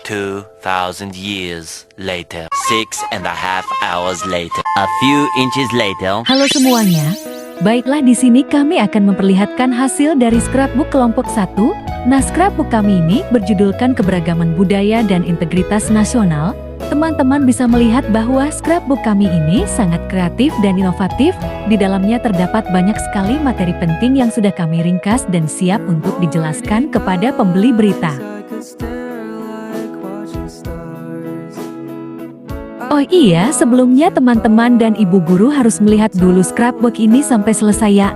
2,000 years later. 6.5 hours later. A few inches later. Halo semuanya. Baiklah, di sini kami akan memperlihatkan hasil dari scrapbook kelompok 1. Nah, scrapbook kami ini berjudulkan Keberagaman Budaya dan Integritas Nasional. Teman-teman bisa melihat bahwa scrapbook kami ini sangat kreatif dan inovatif. Di dalamnya terdapat banyak sekali materi penting yang sudah kami ringkas dan siap untuk dijelaskan kepada pembeli berita. Oh iya, sebelumnya teman-teman dan ibu guru harus melihat dulu scrapbook ini sampai selesai ya.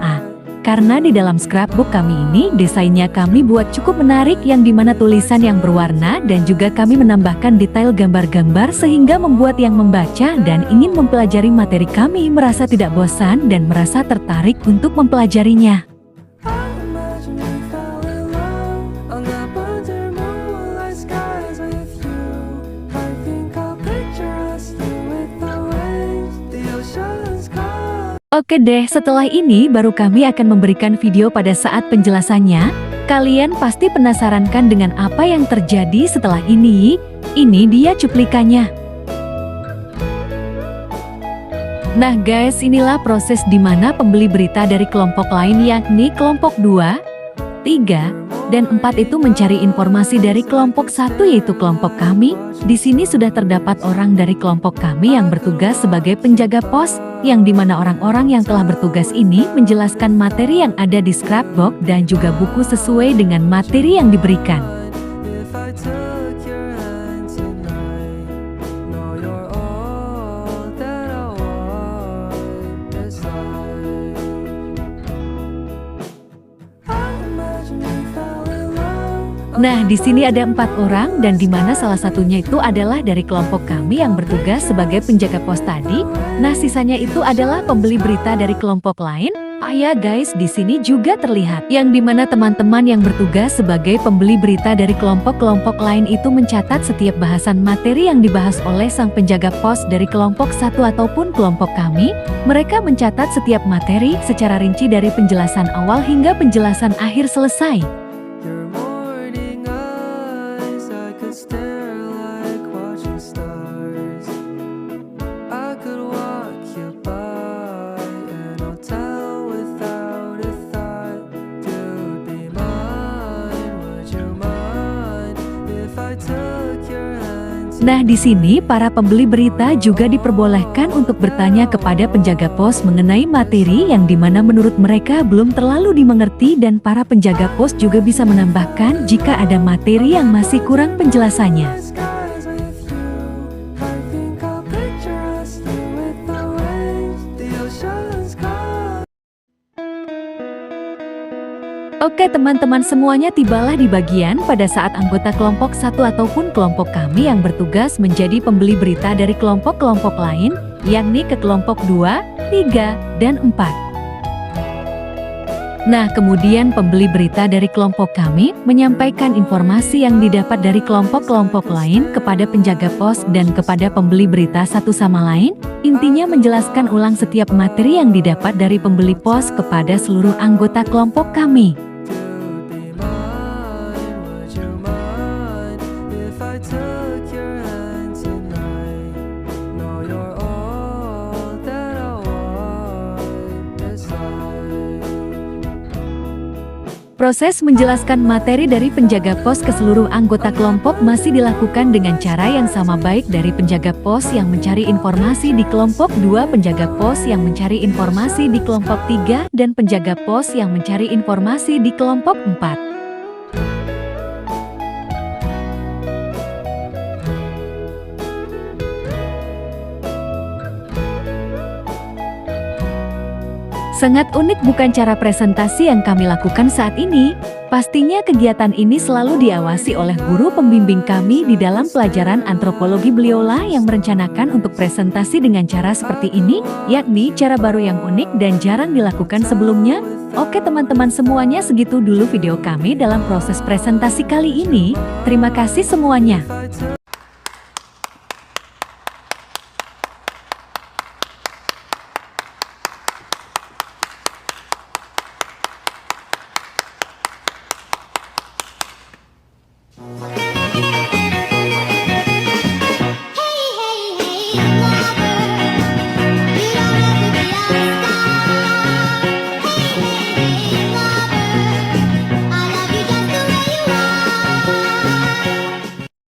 Karena di dalam scrapbook kami ini desainnya kami buat cukup menarik, yang dimana tulisan yang berwarna dan juga kami menambahkan detail gambar-gambar sehingga membuat yang membaca dan ingin mempelajari materi kami merasa tidak bosan dan merasa tertarik untuk mempelajarinya. Oke deh, setelah ini baru kami akan memberikan video pada saat penjelasannya. Kalian pasti penasaran kan dengan apa yang terjadi setelah ini? Ini dia cuplikannya. Nah guys, inilah proses di mana pembeli berita dari kelompok lain yakni kelompok 2, 3, dan 4 itu mencari informasi dari kelompok 1 yaitu kelompok kami. Di sini sudah terdapat orang dari kelompok kami yang bertugas sebagai penjaga pos, yang dimana orang-orang yang telah bertugas ini menjelaskan materi yang ada di scrapbook dan juga buku sesuai dengan materi yang diberikan. Nah, di sini ada 4 orang dan di mana salah satunya itu adalah dari kelompok kami yang bertugas sebagai penjaga pos tadi. Nah, sisanya itu adalah pembeli berita dari kelompok lain. Ya guys, di sini juga terlihat yang dimana teman-teman yang bertugas sebagai pembeli berita dari kelompok-kelompok lain itu mencatat setiap bahasan materi yang dibahas oleh sang penjaga pos dari kelompok 1 ataupun kelompok kami. Mereka mencatat setiap materi secara rinci dari penjelasan awal hingga penjelasan akhir selesai. Nah, di sini para pembeli berita juga diperbolehkan untuk bertanya kepada penjaga pos mengenai materi yang dimana menurut mereka belum terlalu dimengerti, dan para penjaga pos juga bisa menambahkan jika ada materi yang masih kurang penjelasannya. Oke teman-teman semuanya, tibalah di bagian pada saat anggota kelompok 1 ataupun kelompok kami yang bertugas menjadi pembeli berita dari kelompok-kelompok lain, yakni ke kelompok 2, 3, dan 4. Nah, kemudian pembeli berita dari kelompok kami menyampaikan informasi yang didapat dari kelompok-kelompok lain kepada penjaga pos dan kepada pembeli berita satu sama lain. Intinya menjelaskan ulang setiap materi yang didapat dari pembeli pos kepada seluruh anggota kelompok kami. Proses menjelaskan materi dari penjaga pos ke seluruh anggota kelompok masih dilakukan dengan cara yang sama, baik dari penjaga pos yang mencari informasi di kelompok 2, penjaga pos yang mencari informasi di kelompok 3, dan penjaga pos yang mencari informasi di kelompok 4. Sangat unik bukan cara presentasi yang kami lakukan saat ini? Pastinya kegiatan ini selalu diawasi oleh guru pembimbing kami di dalam pelajaran antropologi. Beliaulah yang merencanakan untuk presentasi dengan cara seperti ini, yakni cara baru yang unik dan jarang dilakukan sebelumnya. Oke teman-teman semuanya, segitu dulu video kami dalam proses presentasi kali ini. Terima kasih semuanya.